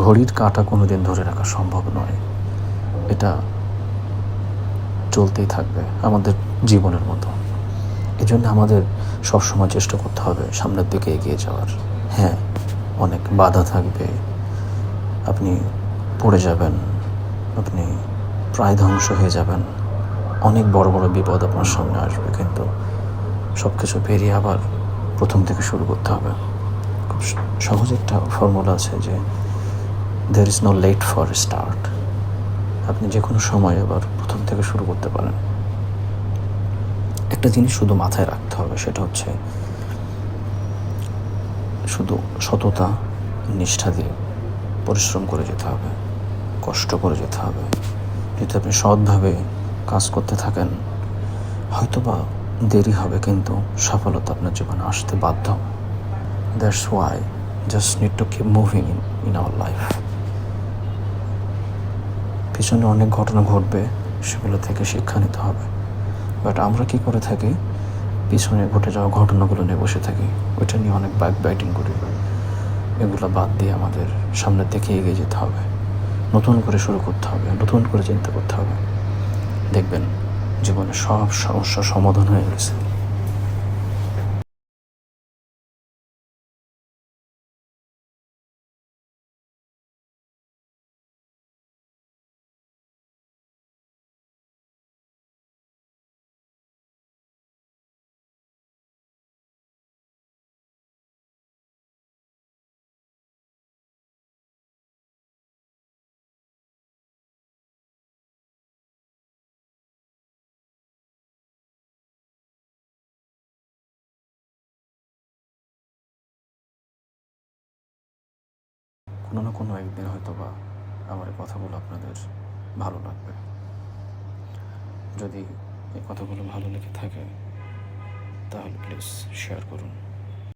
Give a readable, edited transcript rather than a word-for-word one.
ঘড়ির কাঁটা কোনো দিন ধরে রাখা সম্ভব নয়, এটা চলতেই থাকবে আমাদের জীবনের মতো। এই জন্য আমাদের সবসময় চেষ্টা করতে হবে সামনের দিকে এগিয়ে যাওয়ার। হ্যাঁ, অনেক বাধা থাকবে, আপনি পড়ে যাবেন, আপনি প্রায় ধ্বংস হয়ে যাবেন, অনেক বড় বড় বিপদ আপনার সামনে আসবে, কিন্তু সব কিছু পেরিয়ে আবার প্রথম থেকে শুরু করতে হবে। খুব সহজ একটা ফর্মুলা আছে যে there is no late for start। আপনি যে কোনো সময় আবার প্রথম থেকে শুরু করতে পারেন। একটা জিনিস শুধু মাথায় রাখতে হবে, সেটা হচ্ছে শুধু সততা, নিষ্ঠা দিয়ে পরিশ্রম করে যেতে হবে, কষ্ট করে যেতে হবে। যদি আপনি সৎভাবে কাজ করতে থাকেন, হয়তোবা দেরি হবে, কিন্তু সফলতা আপনার জীবনে আসতে বাধ্য। That's why just need to keep moving in our life. পিছনে অনেক ঘটনা ঘটবে, সেগুলো থেকে শিক্ষা নিতে হবে। বাট আমরা কি করে থাকি, পিছনে ঘটে যাওয়া ঘটনাগুলো নিয়ে বসে থাকি, ওইটা নিয়ে অনেক ব্যাটিং করি। এগুলো বাদ দিয়ে আমাদের সামনের দিকে এগিয়ে যেতে হবে, নতুন করে শুরু করতে হবে, নতুন করে চিন্তা করতে হবে। দেখবেন জীবনে সব সমস্যার সমাধান হয়ে গেছে। কোনো না কোনো একদিন হয়তো বা আমার এই কথাগুলো আপনাদের ভালো লাগবে। যদি এই কথাগুলো ভালো লেগে থাকে তাহলে প্লিজ শেয়ার করুন।